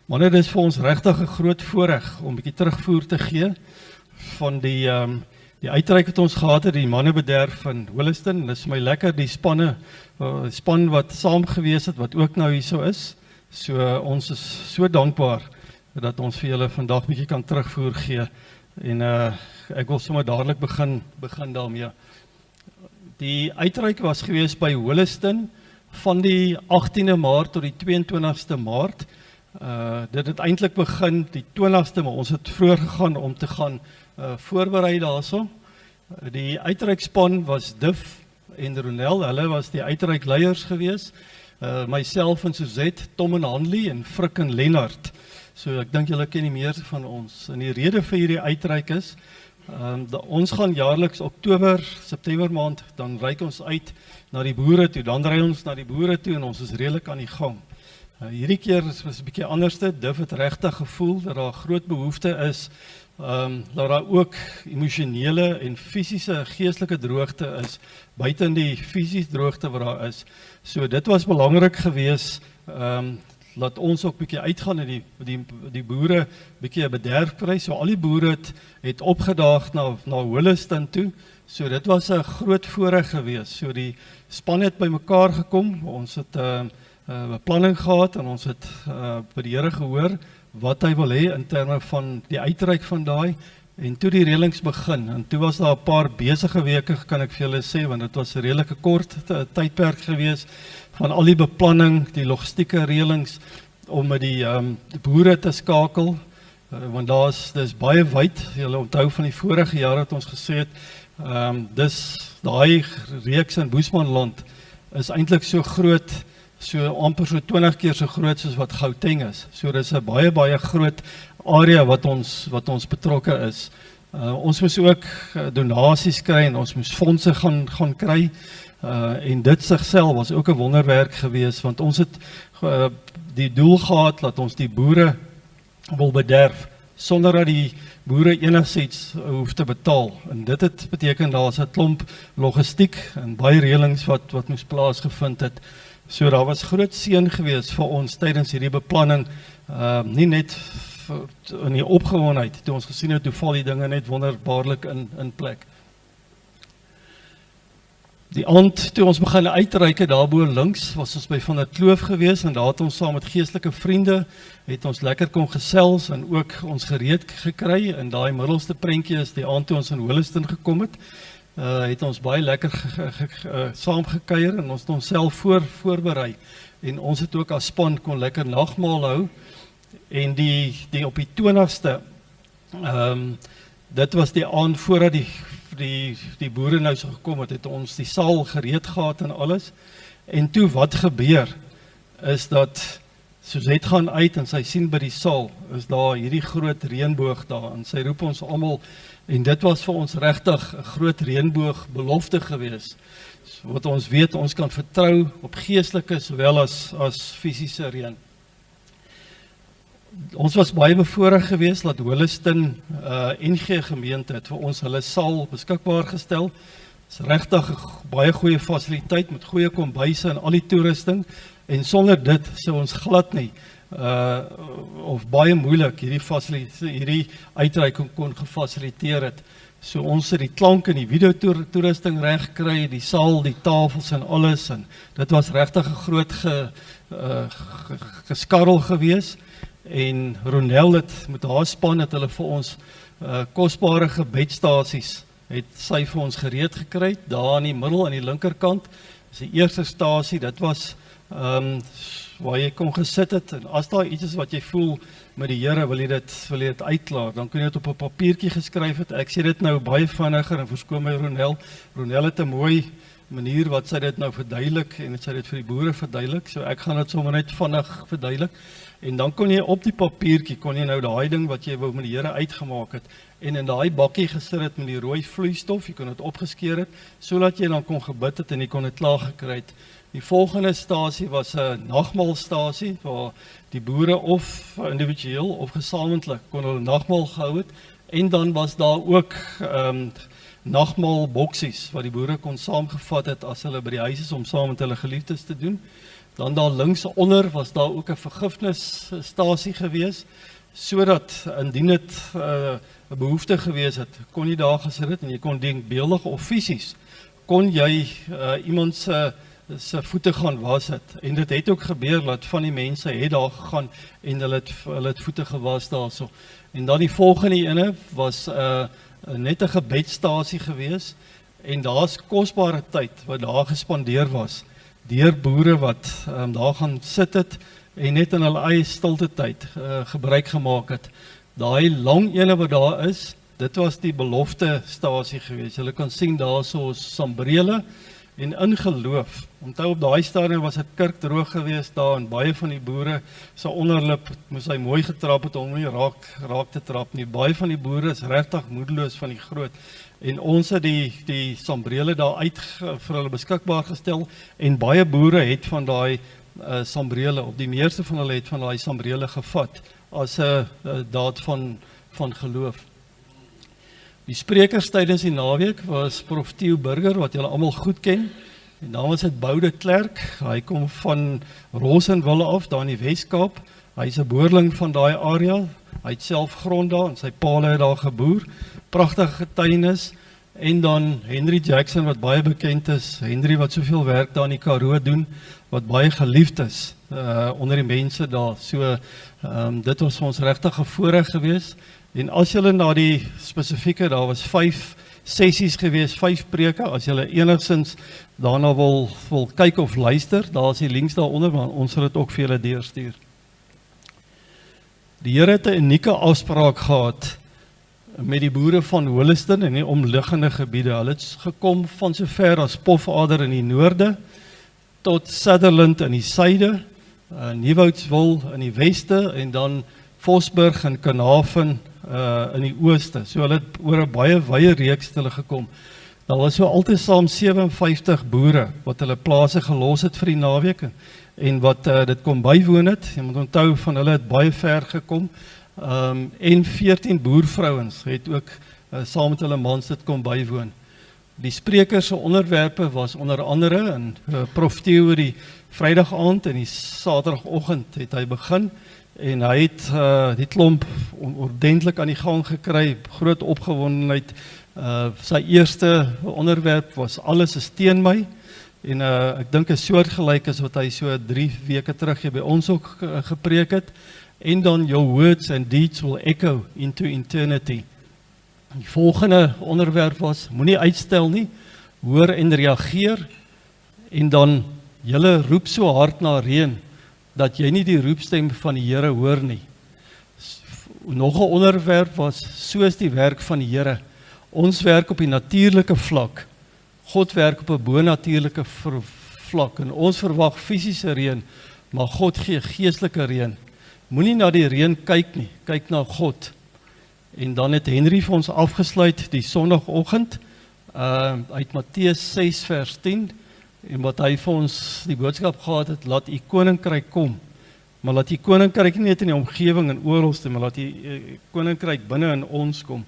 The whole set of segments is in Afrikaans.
Maar dit is vir ons regtig 'n groot voorreg om 'n bietjie terugvoer te gee van die uitreik wat ons gehad het, die mannebederf van Williston. Dit is my lekker, die span wat saam gewees het, wat ook nou hierso is. So ons is so dankbaar dat ons vir julle vandag bietjie kan terugvoer gee. En ek wil sommer dadelik begin daarmee. Die uitreik was gewees by Williston van die 18de Maart tot die 22ste Maart. Dit het eintlik begin die 20ste, maar ons het vroeër gegaan om te gaan voorberei daarso. Die uitreikspan was Div en Ronel, hulle was die uitreikleiers gewees. Myself en Suzette, Tom en Hanley en Frik en Lennart. So ek dink julle ken die meeste van ons. En die rede vir hierdie uitreik is, ons gaan jaarliks Oktober, September maand, dan reik ons uit na die boere toe, dan ry ons na die boere toe en ons is redelik aan die gang. Hierdie keer was 'n bietjie anderste. Div het regtig gevoel dat daar groot behoefte is, dat daar ook emosionele en fisiese, geestelike droogte is, buiten die fisiese droogte wat daar is. So dit was belangrik geweest, laat ons ook bietjie uitgaan en die boere bietjie 'n bederf kry. So al die boere het opgedaag na Williston toe. So dit was 'n groot voorreg geweest. So die span het bymekaar gekom. Ons het beplanning gehad en ons het by die Here gehoor wat hy wil hê in terme van die uitreik van daai, en toe die reëlings begin, en toe was daar 'n paar besige weke, kan ek vir julle sê, want dit was 'n redelike kort tydperk gewees, van al die beplanning, die logistieke reëlings, om met die boere te skakel, want dis baie wyd. Julle onthou van die vorige jaar het ons gesê het, dis daai reeks in Boesmanland, is eintlik so groot, so amper so 20 keer so groot soos wat Gauteng is. So dis 'n baie groot area wat ons betrokke is. Ons moes ook donasies kry en ons moes fondse gaan kry. En dit sigself was ook 'n wonderwerk geweest, want ons het die doel gehad dat ons die boere wil bederf sonder dat die boere enigsins hoef te betaal. En dit het beteken daar's 'n klomp logistiek en baie reëlings wat moes plaasgevind het. So daar was groot seën geweest vir ons tydens hierdie beplanning, nie net in die opgewondenheid, toe ons gesien het hoe val die dinge net wonderbaarlik in plek. Die aand toe ons begin uitreik, daarbo links, was ons by Van der Kloof geweest, en daar het ons saam met geestelike vriende, het ons lekker kon gesels en ook ons gereed gekry. En daai middelste prentjie is die aand toe ons in Williston gekom het, het ons baie lekker saam gekuier en ons het onsself voorberei. En ons het ook as span kon lekker nagmaal hou. En die op die 20ste, dit was die aand voordat die boere nou so gekom het ons die saal gereed gehad en alles. En toe wat gebeur, is dat Suzette gaan uit en sy sien by die saal, is daar hierdie groot reënboog daar, en sy roep ons almal, en dit was vir ons regtig 'n groot reënboog belofte geweest, so wat ons weet, ons kan vertrou op geestelike sowel as fisiese reën. Ons was baie bevoorreg geweest dat Williston NG gemeente het vir ons hulle saal beskikbaar gestel. Dit is regtig 'n baie goeie fasiliteit met goeie kombuise en al die toerusting, en sonder dit sou ons glad nie of baie moeilik hierdie uitreiking kon gefasiliteer het. So ons het die klank en die video toerusting reg gekry, die saal, die tafels en alles, en dit was regtig 'n groot geskarrel geweest. En Ronel het met haar span het hulle vir ons kosbare gebedstasies het sy vir ons gereed gekry, daar in die middel aan die linkerkant. Dis die eerste stasie, dit was waar jy kon gesit het, en as daar iets is wat jy voel met die Here, wil jy dit uitklaar, dan kun jy dit op 'n papiertjie geskryf het. Ek sê dit nou baie vinniger, en verskoon my Ronel het 'n mooi manier wat sy dit nou verduidelik, en sy dit vir die boere verduidelik, so ek gaan dit sommer net vinnig verduidelik. En dan kon jy op die papiertjie, kon jy nou daai ding wat jy wou met die Here uitgemaak het, en in daai bakkie gesit het met die rooi vloeistof, jy kon dit opgeskeer het, sodat jy dan kon gebid het en jy kon dit klaar gekry het. Die volgende stasie was 'n nagmaalstasie, waar die boere of individueel of gesamentlik kon hulle nagmaal gehou het, en dan was daar ook nagmaalboksies, wat die boere kon saamgevat het as hulle by die huis is om saam met hulle geliefdes te doen. Dan daar links onder was daar ook 'n vergifnisstasie gewees, sodat indien dit 'n behoefte gewees het, kon jy daar gesit het en jy kon denkbeeldig of fisies, kon jy iemand se voete gaan was het. En dit het ook gebeur dat van die mense het daar gegaan en hulle het voete gewas daarso. En dan die volgende ene was net 'n gebedstasie gewees en daar's kosbare tyd wat daar gespandeer was deur boere wat daar gaan sit het en net in hulle eie stilte tyd gebruik gemaak het. Daai lang ene wat daar is, dit was die belofte stasie gewees. Julle kan sien daar so sambrele en in geloof. Onthou op daai stadium was dit kurkdroog geweest daar en baie van die boere se onderlip moes hy mooi getrap het om nie raak te trap nie. Baie van die boere is regtig moedeloos van die groot. En ons het die sambrele daar uit vir hulle beskikbaar gestel en baie boere het van daai sambrele, of die meeste van hulle het van daai sambrele gevat as 'n daad van geloof. Die sprekers tydens die naweek was Prof Theo Burger, wat julle almal goed ken. En dan was dit Boude Klerk. Hy kom van Rosenwille af, daar in die Weskaap. Hy is 'n boerling van daai area. Hy het self grond daar en sy paal het daar geboer. Pragtige getuienis. En dan Henry Jackson, wat baie bekend is. Henry wat soveel werk daar in die Karoo doen, wat baie geliefd is onder die mense daar. So dit was vir ons regtig 'n voorreg geweest. En as julle na die spesifieke, daar was 5 sessies gewees, 5 preke, as julle enigstens daarna wil kyk of luister, daar is die links daaronder, maar ons sal dit ook vir julle deurstuur. Die Here het 'n unieke afspraak gehad met die boere van Williston en die omliggende gebiede. Hulle het gekom van so ver as Pofadder in die noorde, tot Sutherland in die suide, Nieuwoudswil in die weste, en dan Vosburg en Carnarvon in die ooste. So hulle het oor 'n baie wye reeks hulle gekom. Daar was so altesaam 57 boere wat hulle plase gelos het vir die naweek en wat dit kom bywoon het. Jy moet onthou van hulle het baie ver gekom. En 14 boervrouens het ook saam met hulle mans dit kom bywoon. Die sprekers se onderwerpe was onder andere en Prof Theo die Vrydag aand en die Saterdagoggend het hy begin. En hy het die klomp ordentlik aan die gang gekry, groot opgewondenheid. Sy eerste onderwerp was Alles is teen my. En ek dink 'n soortgelyk is wat hy so 3 weke terug hier by ons ook gepreek het. En dan Your words and deeds will echo into eternity. Die volgende onderwerp was moenie uitstel nie, hoor en reageer. En dan julle roep so hard na reën dat jy nie die roepstem van die Here hoor nie. Nog 'n onderwerp was soos die werk van die Here. Ons werk op die natuurlike vlak. God werk op 'n bonatuurlike vlak en ons verwag fisiese reën, maar God gee geestelike reën. Moenie na die reën kyk nie, kyk na God. En dan het Henry vir ons afgesluit die Sondagoggend uit Matteus 6 vers 10. En wat hy vir ons die boodskap gehad het, laat u koninkryk kom. Maar laat die koninkryk nie net in die omgewing en oralste, maar laat die koninkryk binne in ons kom.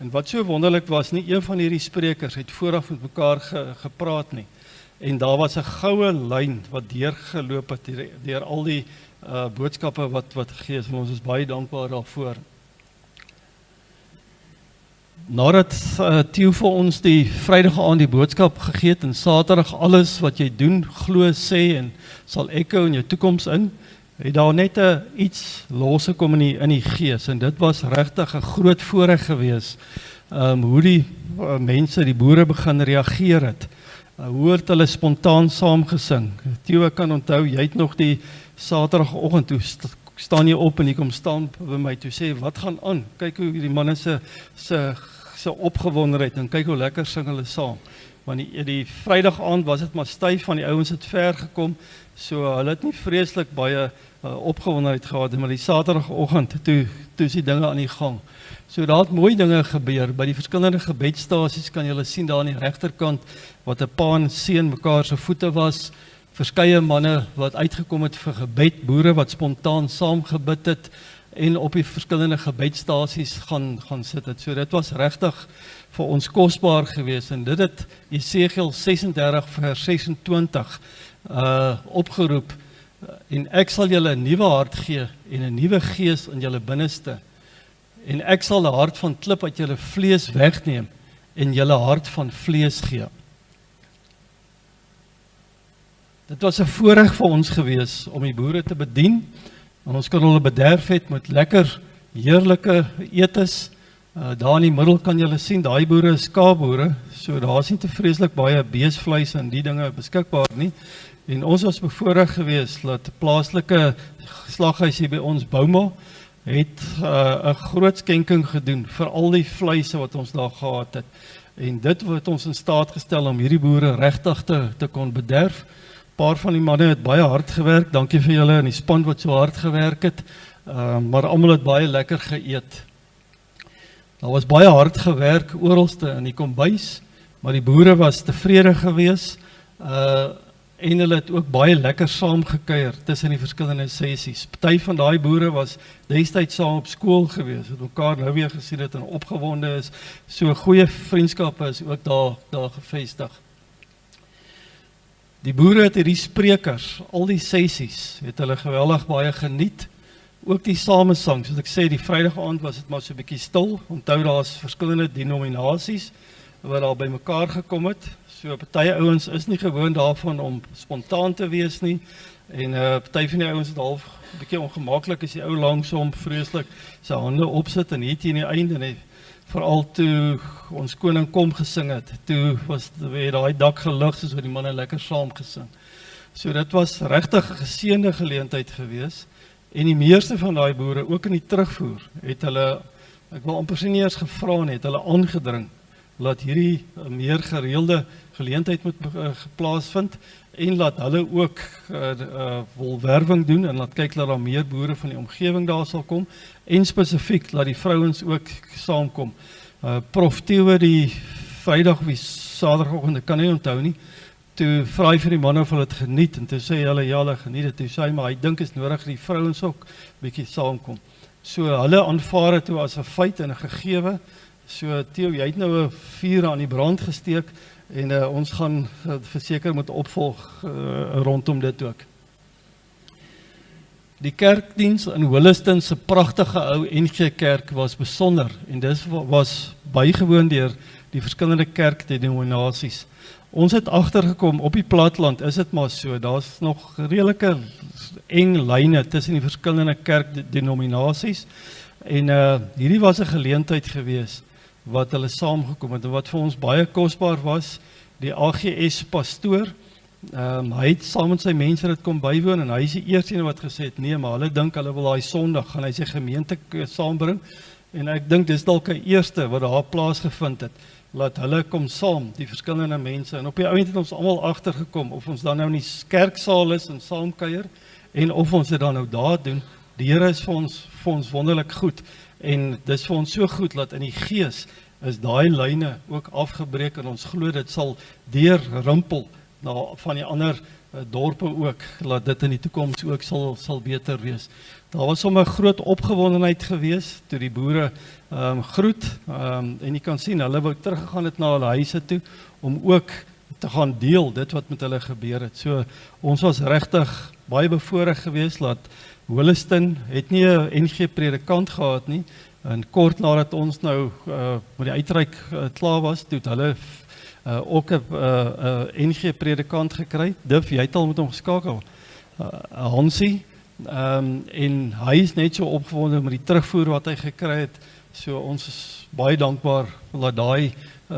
En wat so wonderlik was, nie een van hierdie sprekers het vooraf met mekaar gepraat nie. En daar was 'n goue lyn wat deurgeloop het deur al die boodskappe wat gegee is. En ons is baie dankbaar daarvoor. Nadat Theo vir ons die Vrydag aand die boodskap gegee het en Saterdag alles wat jy doen, glo, sê en sal echo in jou toekoms in, het daar net iets losgekom in die gees en dit was regtig 'n groot voorreg gewees. Hoe die mense, die boere begin reageer het. Hoe het hulle spontaan saamgesing. Theo, ek kan onthou, jy het nog die Saterdagoggend toe staan jy op en jy kom staan by my toe sê, wat gaan aan? Kyk hoe die manne se opgewondenheid en kyk hoe lekker sing hulle saam. Maar die Vrydag aand was dit maar styf, van die ouens het ver gekom, so hulle het nie vreeslik baie opgewondenheid gehad, maar die Saterdagoggend toe is die dinge aan die gang. So daar het mooi dinge gebeur, by die verskillende gebedstasies kan julle sien daar aan die regterkant, wat 'n pa en seun mekaar se voete was, verskeie manne wat uitgekom het vir gebed, boere wat spontaan saam gebid het, en op die verskillende gebedstasies gaan sit het. So dit was regtig vir ons kosbaar geweest, en dit het Jesegiel 36 vers 26 opgeroep, en ek sal julle 'n nuwe hart gee en 'n nuwe gees in julle binneste. En ek sal 'n hart van klip uit julle vlees wegneem en julle hart van vlees gee. Dit was 'n voorreg vir ons gewees om die boere te bedien. En ons kan hulle bederf het met lekker, heerlike etes. Daar in die middel kan julle sien, daai boere is skaapboere, so daar is nie te vreeslik baie beesvleis en die dinge beskikbaar nie. En ons was bevoorreg gewees dat plaaslike slaghuis hier by ons Bouma het 'n groot skenking gedoen vir al die vleise wat ons daar gehad het. En dit het ons in staat gestel om hierdie boere regtig te kon bederf. 'n Paar van die manne het baie hard gewerk, dankie vir julle en die span wat so hard gewerk het, maar almal het baie lekker geëet. Daar was baie hard gewerk oralste in die kombuis, maar die boere was tevrede gewees, en hulle het ook baie lekker saamgekuier tussen die verskillende sessies. Party van daai boere was destyds saam op skool gewees, het mekaar nou weer gesien het en opgewonde is, so goeie vriendskappe is ook daar gevestig. Die boere het hierdie sprekers, al die sessies, het hulle geweldig baie geniet. Ook die samesang, soos ek sê, die Vrydag aand was dit maar so 'n bietjie stil. Onthou daar's verskillende denominasies wat daar by mekaar gekom het. So party ouens is nie gewoon daarvan om spontaan te wees nie. En party van die ouens het half 'n bietjie ongemaklik as die ou langsom vreeslik sy hande opsit en hier teen die einde en veral toe ons koning kom gesing het. Toe was daai dak gelig soos wat die manne lekker saam gesing. So dit was regtig 'n geseënde geleentheid gewees. En die meeste van daai boere, ook in die terugvoer, het hulle, ek wil amper nie eers gevra nie, het hulle aangedring, laat hierdie meer gereelde geleentheid moet plaasvind, en laat hulle ook wil werwing doen, en laat kyk dat daar meer boere van die omgewing daar sal kom, en spesifiek, laat die vrouens ook saamkom. Prof Theo die Vrydag of die Saterdagoggend, ek kan nie onthou nie, toe vraai vir die manne of hulle het geniet, en toe sê hulle, ja, hulle geniet het, toe sê hy, maar hy dink is nodig die vrouens ook bietjie saamkom. So hulle aanvaar het toe as 'n feit en 'n gegewe. So Theo, jy het nou 'n vuur aan die brand gesteek, en ons gaan verseker moet opvolg rondom dit ook. Die kerkdiens in Williston se pragtige ou NG Kerk was besonder, en dit was bygewoon deur die verskillende kerkdenominasies. Ons het agtergekom, op die platteland is dit maar so, daar's nog redelike eng lyne tussen die verskillende kerkdenominasies, en hierdie was 'n geleentheid gewees, wat hulle saamgekom het, en wat vir ons baie kosbaar was, die AGS pastoor, hy het saam met sy mense dit kom bywoon, en hy is die eerste een wat gesê het, nee, maar hulle dink hulle wil daai Sondag, gaan hy sy gemeente saambring, en ek dink dis dalk 'n eerste wat daar plaasgevind het, laat hulle kom saam, die verskillende mense, en op die ouend het ons almal agtergekom, of ons dan nou in die kerksaal is en saamkuier, en of ons dit dan nou daar doen, die Here is vir ons wonderlik goed, en dis vir ons so goed, dat in die gees is daai lyne ook afgebreek, en ons glo dit sal deur rimpel van die ander dorpe ook, laat dit in die toekoms ook sal beter wees. Daar was sommer groot opgewondenheid gewees, toe die boere groet, en jy kan sien, hulle wou teruggegaan het na hulle huise toe, om ook te gaan deel, dit wat met hulle gebeur het. So, ons was regtig baie bevoorreg gewees, laat Williston het nie 'n NG predikant gehad nie, en kort nadat ons nou met die uitreik klaar was, toe het hulle ook 'n NG predikant gekry. Diff, jy het al met hom geskakel, Hansie, en hy is net so opgewonde met die terugvoer wat hy gekry het, so ons is baie dankbaar dat daai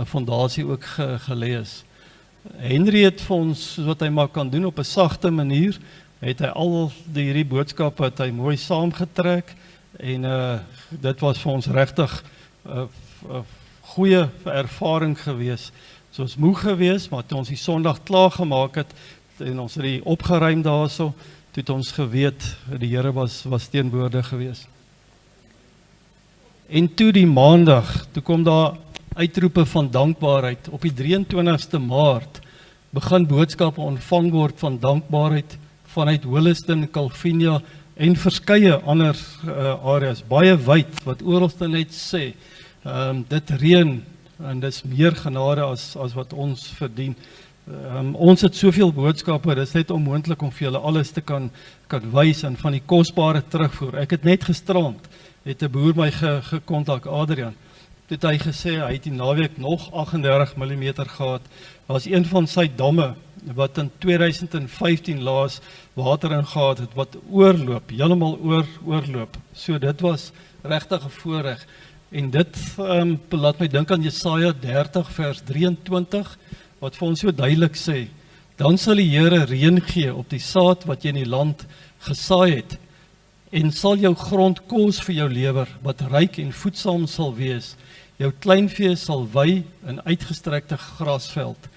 fondasie ook gelê is. Henry het vir ons, soos wat hy maar kan doen, op 'n sagte manier, het hy al hierdie boodskappe het hy mooi saamgetrek, en dit was vir ons regtig goeie ervaring gewees. So ons moeg gewees, maar toe ons die Sondag klaar gemaak het, en ons het die opgeruim daarso, toe het ons geweet, die Here was teenwoordig gewees. En toe die Maandag, toe kom daar uitroepe van dankbaarheid. Op die 23ste Maart begin boodskappe ontvang word van dankbaarheid vanuit Williston, Calvinia en verskeie ander areas, baie wyd, wat oralste net sê, dit reën, en dis meer genade as wat ons verdien. Ons het soveel boodskappe, dit is net onmoontlik om vir julle alles te kan wys en van die kosbare terugvoer. Ek het net gisterand, het 'n boer my gekontak, Adrian. Toe het hy gesê, hy het die naweek nog 38 mm gehad. Daar was een van sy damme, wat in 2015 laas water in gehad het, wat oorloop, heeltemal oorloop. So dit was regtig 'n voorreg. En dit laat my dink aan Jesaja 30 vers 23, wat vir ons so duidelik sê, dan sal die Here reën gee op die saad wat jy in die land gesaai het, en sal jou grond kos vir jou lewer, wat ryk en voedsaam sal wees. Jou kleinvee sal wei in uitgestrekte grasveld.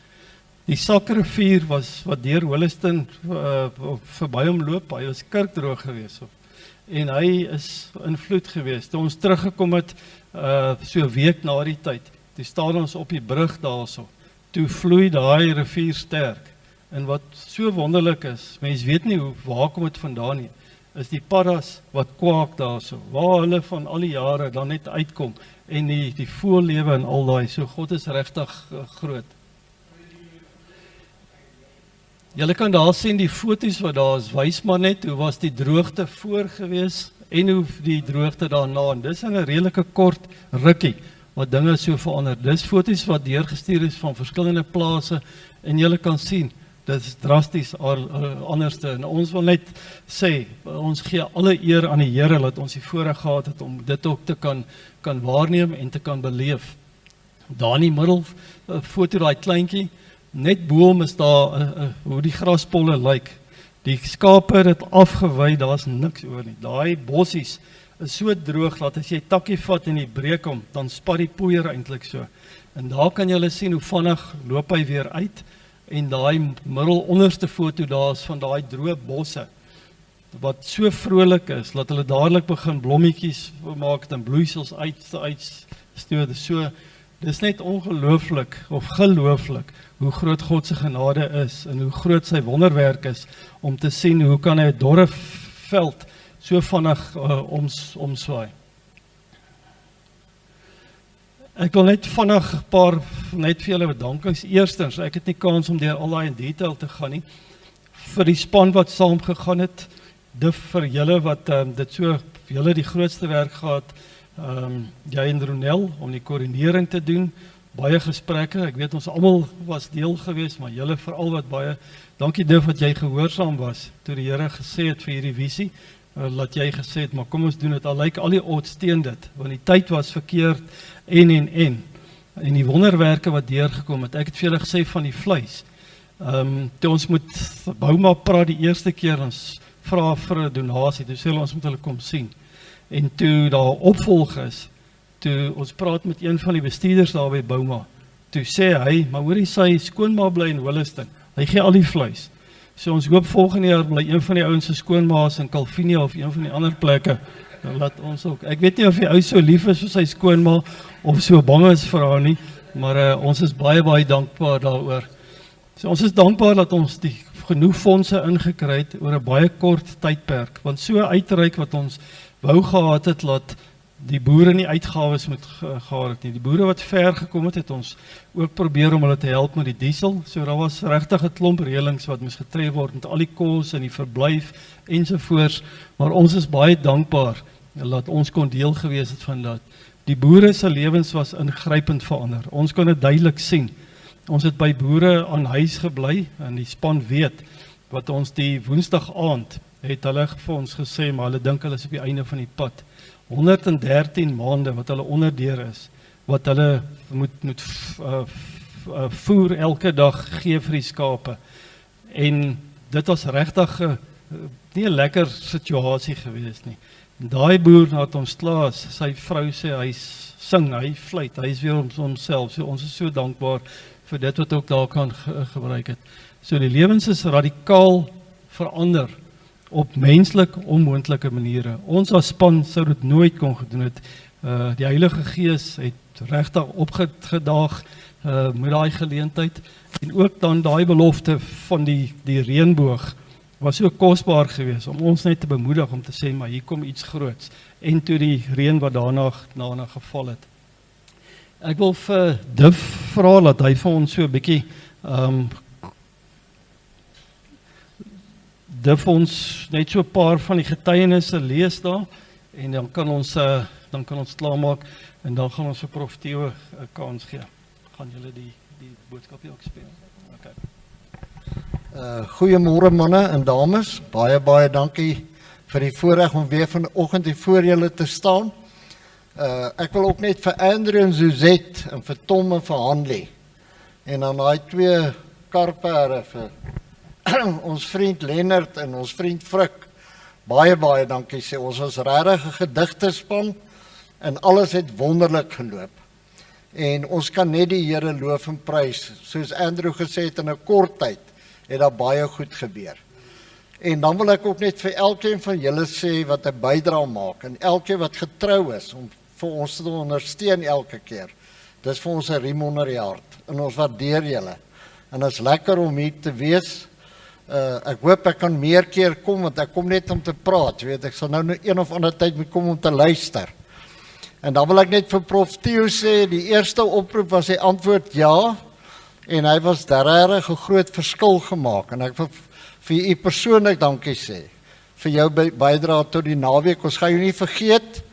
Die Sakrivier was wat deur Williston verby hom loop, hy was kurkdroog geweest, en hy is in vloed geweest. Toe ons teruggekom het, so 'n week na die tyd, toe staan ons op die brug daarso, toe vloei daai rivier sterk, en wat so wonderlik is, mens weet nie waar kom het vandaan nie, is die paddas wat kwaak daarso, waar hulle van al die jare dan net uitkom, en die voëllewe en al daai, so God is regtig groot. Julle kan daar sien die foto's wat daar is, wys maar net hoe was die droogte voor gewees en hoe die droogte daarna, en dis in 'n redelike kort rukkie wat dinge so verander. Dis foto's wat deurgestuur is van verskillende plase, en julle kan sien, dit is drasties anderste, en ons wil net sê, ons gee alle eer aan die Here, dat ons die voorreg gehad het om dit ook te kan waarneem en te kan beleef. Daar in die middel, foto daai kleintjie, net bo hom is daar hoe die graspolle lyk. Die skape het dit afgewy, daar's niks oor nie. Daai bossies is so droog dat as jy takkie vat en jy breek hom, dan spat die poeier eintlik so. En daar kan julle sien hoe vinnig loop hy weer uit, en daai middel onderste foto daar is van daai droë bosse wat so vrolik is dat hulle dadelik begin blommetjies maak en bloeisels uitstoot. So dis net ongelooflik of gelooflik hoe groot God se genade is en hoe groot sy wonderwerk is om te sien hoe kan hy 'n dorre veld so vinnig omswaai. Ek wil net vinnig 'n paar net vir julle bedankings. Eerstens, ek het nie kans om deur al daai in detail te gaan nie. Vir die span wat saam gegaan het, vir julle wat dit so, julle die grootste werk gehad, jy en Ronel, om die koördinering te doen, baie gesprekke, ek weet ons almal was deel geweest, maar julle veral wat baie, dankie Div wat jy gehoorsaam was, toe die Here gesê het vir hierdie visie, laat jy gesê het, maar kom ons doen dit, al lyk al die odds teen dit, want die tyd was verkeerd, en die wonderwerke wat deurgekom het, ek het vir julle gesê van die vleis, toe ons moet Bouma praat die eerste keer, ons vra vir 'n donasie, toe sê ons moet hulle kom sien, en toe daar opvolg is, toe ons praat met een van die bestuurders daar by Bouma, toe sê hy, maar hoor hy sy skoonma bly in Williston, hy gee al die vleis, so ons hoop volgende jaar bly een van die ouens se skoonmaas in Calvinia of een van die ander plekke, laat ons ook, ek weet nie of die ou so lief is vir sy skoonma, of so bang is vir haar nie, maar ons is baie dankbaar daaroor. So ons is dankbaar dat ons die genoeg fondse ingekry het oor 'n baie kort tydperk, want so uitreik wat ons wou gehad het, laat die boere nie uitgawes moet gehad het nie. Die boere wat ver gekom het ons ook probeer om hulle te help met die diesel, so daar was regtig 'n klomp reëlings wat moes getref word met al die kos en die verblyf ensovoorts, maar ons is baie dankbaar dat ons kon deel gewees het van dat. Die boere se lewens was ingrypend verander. Ons kon dit duidelik sien. Ons het by boere aan huis gebly en die span weet wat ons die Woensdag aand het hulle vir ons gesê, maar hulle dink hulle is op die einde van die pad. 113 maande wat hulle onderdeur is, wat hulle moet voer elke dag gee vir die skape. En dit was regtig nie 'n lekker situasie gewees nie. Daai boer het ons klaar, sy vrou sê hy sing, hy fluit, hy is weer homself. So ons is so dankbaar vir dit wat ook daar kan gebruik het. So die lewens is radikaal verander op menslik onmoontlike maniere. Ons as span sou dit nooit kon gedoen het. Die Heilige Gees het regtig opgedaag met daai geleentheid en ook dan daai belofte van die reënboog was so kosbaar geweest om ons net te bemoedig om te sê maar hier kom iets groots en toe die reën wat daarna geval het. Ek wil vir Div vra dat hy vir ons so 'n bietjie Div ons net so 'n paar van die getuienisse lees daar en dan kan ons klaarmaak en dan gaan ons vir Prof Theo 'n kans gee. Gaan julle die boodskap hier ook speel. Okay. Goeiemôre manne en dames, baie dankie vir die voorreg om weer vanoggend hier voor julle te staan. Ek wil ook net vir Andrew en Suzette en vir Tom en vir Hanley en dan daai twee karpere vir ons vriend Lennard en ons vriend Frik. Baie dankie sê. Ons was regtig 'n gedigtespan en alles het wonderlik geloop. En ons kan net die Here loof en prys. Soos Andrew gesê het, in 'n kort tyd het daar baie goed gebeur. En dan wil ek ook net vir elkeen van julle sê wat 'n bydrae maak en elkeen wat getrou is om vir ons te ondersteun elke keer. Dis vir ons 'n riem onder die hart en ons waardeer julle. En dit is lekker om hier te wees. Ek hoop ek kan meer keer kom want ek kom net om te praat, weet ek sal nou een of ander tyd moet kom om te luister. En dan wil ek net vir Prof Theo sê, die eerste oproep was die antwoord ja en hy was regtig 'n groot verskil gemaak en ek wil vir u persoonlik dankie sê vir jou bydrae tot die naweek. Ons gaan jou nie vergeet.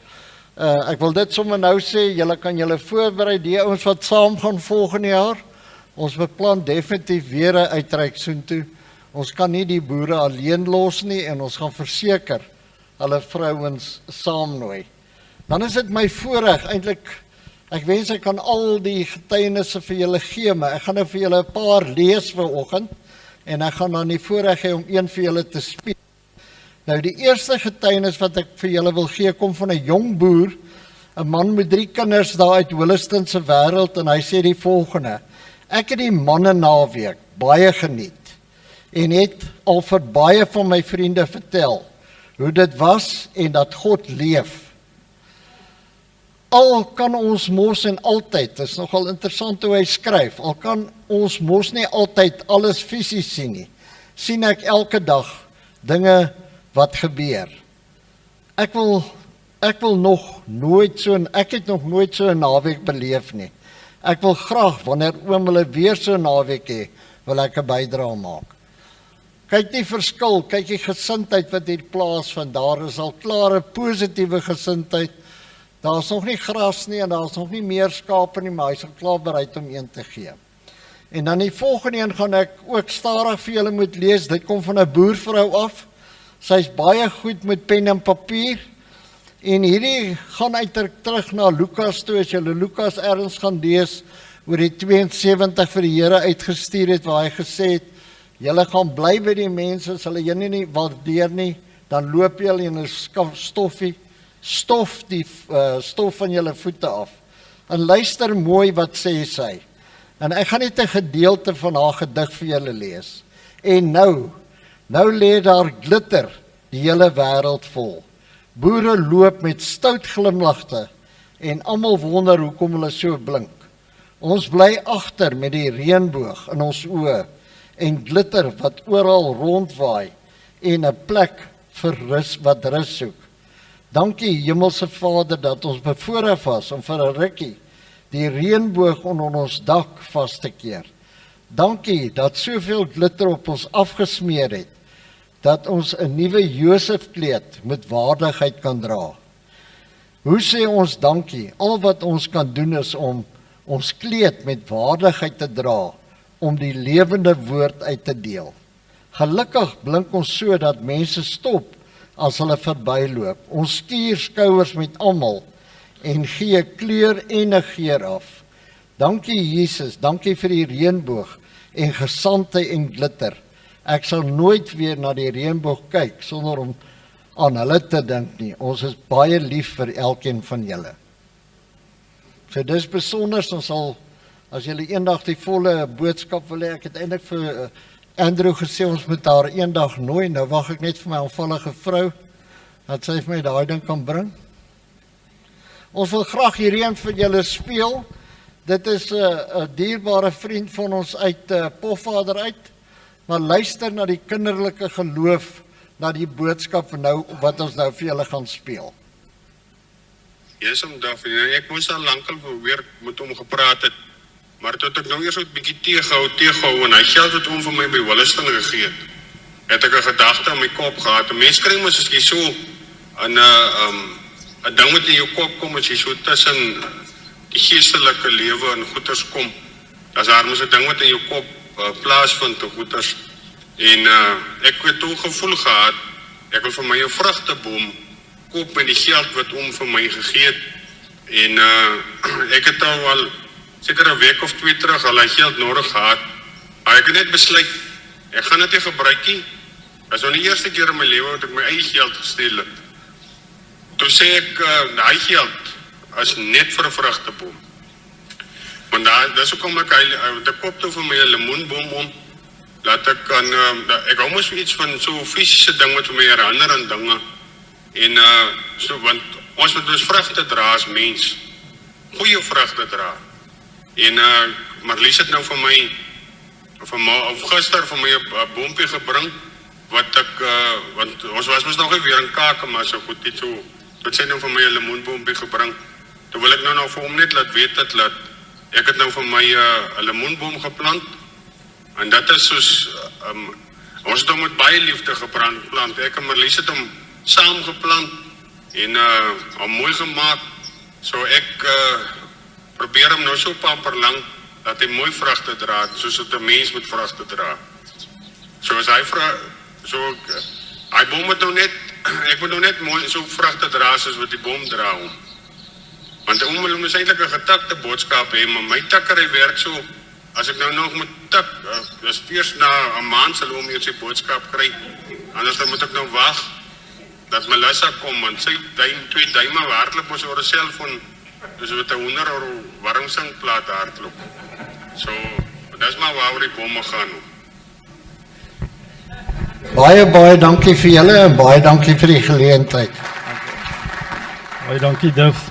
Ek wil dit sommer nou sê, julle kan julle voorberei, die ouens wat saam gaan volgende jaar. Ons beplan definitief weer 'n uitreik soontoe. Ons kan nie die boere alleen los nie en ons gaan verseker hulle vrouens saamnooi. Dan is dit my voorreg eintlik, ek wens ek kan al die getuienisse vir julle gee, maar ek gaan nou vir julle 'n paar lees vanoggend en ek gaan dan die voorreg hê om een vir julle te speel. Nou die eerste getuienis wat ek vir julle wil gee kom van 'n jong boer, 'n man met 3 kinders daar uit Williston se wêreld en hy sê die volgende: Ek het die manne naweek baie geniet en het al vir baie van my vriende vertel hoe dit was en dat God leef. Al kan ons mos en altyd, dit is nogal interessant hoe hy skryf, al kan ons mos nie altyd alles fisies sien nie, sien ek elke dag dinge wat gebeur. Ek het nog nooit so 'n naweek beleef nie. Ek wil graag, wanneer oom hulle weer so 'n naweek hê, wil ek 'n bydrae maak. Kyk die verskil, kyk die gesindheid wat hier plaasvind, daar is al klare positiewe gesindheid. Daar is nog nie gras nie en daar is nog nie meer skape nie, maar hy is al klaar bereid om een te gee. En dan die volgende een gaan ek ook stadig vir julle moet lees. Dit kom van 'n boervrou af. Sy's baie goed met pen en papier. En hierdie gaan uit terug na Lukas toe, as julle Lukas ergens gaan lees oor die 72 vir die Here uitgestuur het, waar hy gesê het, julle gaan bly by die mense, as hulle julle nie waardeer nie, dan loop julle en stof die stof van julle voete af. En luister mooi wat sê sy. En ek gaan net 'n gedeelte van haar gedig vir julle lees. En nou lê daar glitter die hele wêreld vol. Boere loop met stout glimlagte en almal wonder hoekom hulle so blink. Ons bly agter met die reënboog in ons oë en glitter wat oral rondwaai en 'n plek vir rus wat rus soek. Dankie Hemelse Vader dat ons bevoorreg was om vir 'n rukkie die reënboog onder ons dak vas te keer. Dankie dat soveel glitter op ons afgesmeer het, dat ons 'n nuwe Josef kleed met waardigheid kan dra. Hoe sê ons dankie? Al wat ons kan doen is om ons kleed met waardigheid te dra, om die lewende woord uit te deel. Gelukkig blink ons so dat mense stop as hulle verbyloop. Ons skuur skouers met almal en gee kleur en 'n geur af. Dankie Jesus, dankie vir die reënboog en gesante en glitter. Ek sal nooit weer na die reënboog kyk sonder om aan hulle te dink nie. Ons is baie lief vir elkeen van julle. So dis besonder, ons sal, as julle eendag die volle boodskap wil hê, ek het eintlik vir Andrew gesê, ons moet haar eendag nooi, nou wag ek net vir my aanvallige vrou, dat sy vir my daai ding kan bring. Ons wil graag hierheen vir julle speel. Dit is 'n dierbare vriend van ons uit Pofvader uit, maar luister na die kinderlike geloof, na die boodskap nou, wat ons nou vir julle gaan speel. Yes, Daphne, ek moes al lankal weer met hom gepraat het, maar tot ek nou eers 'n bietjie teegehou en hy geld het hom vir my by Williston gegee het. het ek 'n gedagte in my kop gehad. 'n Mens kry mos as jy so in 'n ding wat in jou kop kom as jy so tussen die geestelike lewe en goeters kom. As daar mos 'n ding wat in jou kop plaasvind te goeters. En ek het toe gevoel gehad, ek wil vir my 'n vrugteboom koop met die geld wat vir my gegee het. En ek het al seker 'n week of 2 terug al hy geld nodig gehad. Maar ek het net besluit, ek gaan dit nie gebruik nie. Dit is nou die eerste keer in my lewe wat ek my eie geld gesteel het. Toe sê ek, daai geld is net vir 'n vrugteboom. Want dis hoekom ek koop toe vir my 'n lemoenboom om, laat ek kan, ek hou mos iets van so fisiese ding wat vir my herinner aan dinge. En so, want ons moet dus vrugte dra as mens, goeie vrugte dra. En Marlies het nou vir my, of gister vir my 'n boompie gebring, wat ek, want ons was mos nog nie weer in Kake, maar so goed iets so, tot sy nou vir my 'n lemoenboompie gebring. Toe wil ek nou vir hom net laat weet dat ek het nou vir my 'n lemoenboom geplant, en dat is soos, ons het hom met baie liefde geplant, ek en Marlies het hom saam geplant, en hom mooi gemaak, so ek probeer hom nou so pamper lang, dat hy mooi vrugte dra, soos dat 'n mens moet vrugte dra. So as hy boom moet nou net, ek moet nou net mooi so vrugte dra, soos wat die boom dra hom. Want hom is eintlik 'n getakte boodskap hê, maar my takkery werk so, as ek nou nog moet tik, dis eers na 'n maand sal hom eers die boodskap kry, anders dan moet ek nou wag, dat Melissa kom, want sy 2 duime hardloop ons oor 'n selfoon, dus wat 'n hoender oor 'n warmsingplaat hardloop. So, dis maar waaroor die bomme gaan. Baie dankie vir julle en baie dankie vir die geleentheid. Baie dankie Duff.